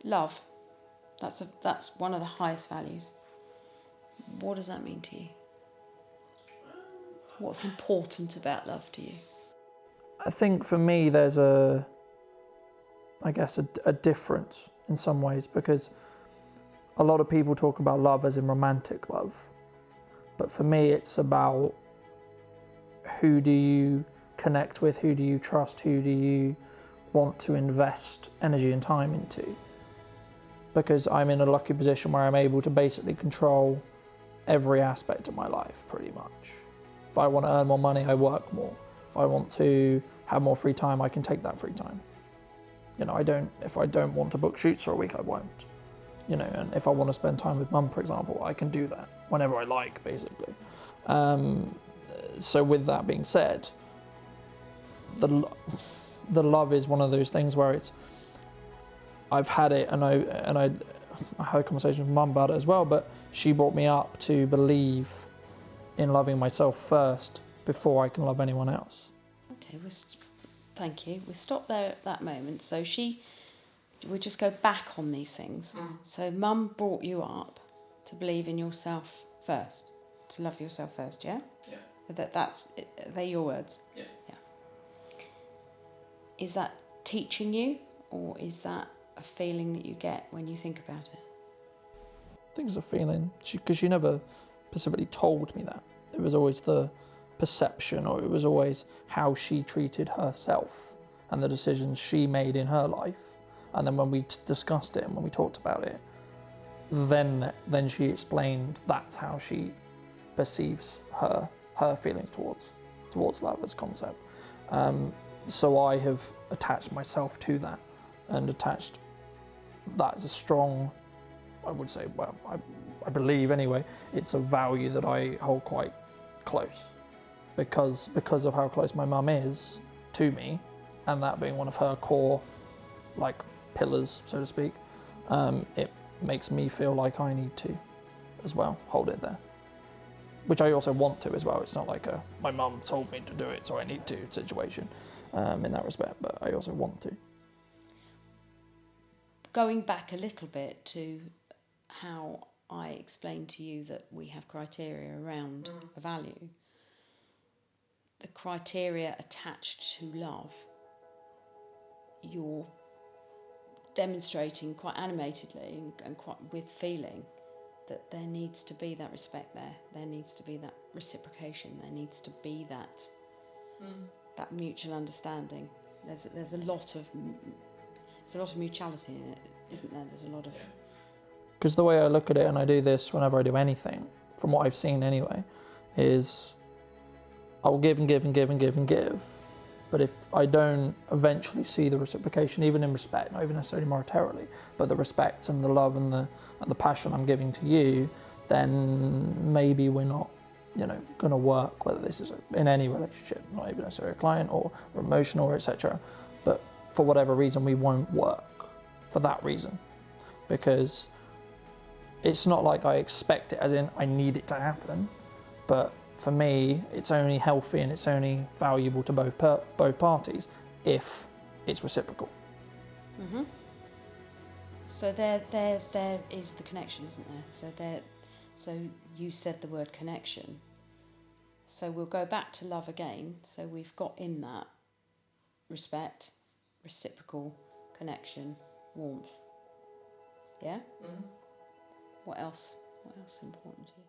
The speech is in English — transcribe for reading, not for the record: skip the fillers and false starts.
Love. That's one of the highest values. What does that mean to you? What's important about love to you? I think for me there's a difference in some ways, because a lot of people talk about love as in romantic love, but for me it's about who do you connect with, who do you trust, who do you want to invest energy and time into. Because I'm in a lucky position where I'm able to basically control every aspect of my life pretty much. If I want to earn more money, I work more. If I want to have more free time, I can take that free time. You know, if I don't want to book shoots for a week, I won't. You know, and if I want to spend time with mum, for example, I can do that whenever I like, basically. So with that being said, the love is one of those things where I've had it, and I had a conversation with mum about it as well, but she brought me up to believe in loving myself first before I can love anyone else. Okay, thank you. We'll stop there at that moment. So we'll just go back on these things. So mum brought you up to believe in yourself first, to love yourself first, yeah? Yeah. Are they your words? Yeah. Yeah. Is that teaching you, or is that a feeling that you get when you think about it? I think it's a feeling, because she never specifically told me that. It was always the perception, or it was always how she treated herself and the decisions she made in her life. And then when we discussed it and when we talked about it, then she explained that's how she perceives her feelings towards love as a concept. So I have attached myself to that, and attached that as a strong, I would say, well, I believe anyway, it's a value that I hold quite close, because of how close my mum is to me, and that being one of her core, like, pillars, so to speak. It makes me feel like I need to, as well, hold it there. Which I also want to as well. It's not like my mum told me to do it, so I need to situation in that respect, but I also want to. Going back a little bit to how I explained to you that we have criteria around a value, the criteria attached to love, you're demonstrating quite animatedly and quite with feeling that there needs to be that respect there needs to be that reciprocation, there needs to be that mutual understanding. There's a lot of mutuality in it, isn't there? There's a lot of... Because the way I look at it, and I do this whenever I do anything, from what I've seen anyway, is I'll give and give and give and give and give, but if I don't eventually see the reciprocation, even in respect, not even necessarily monetarily, but the respect and the love and the passion I'm giving to you, then maybe we're not, going to work, whether this is in any relationship, not even necessarily a client or emotional or etc. But for whatever reason, we won't work for that reason, because it's not like I expect it, as in I need it to happen, but for me, it's only healthy and it's only valuable to both parties if it's reciprocal. Mm-hmm. So there is the connection, isn't there? So you said the word connection. So we'll go back to love again. So we've got in that respect, reciprocal connection, warmth. Yeah? Mm-hmm. What else? What else is important to you?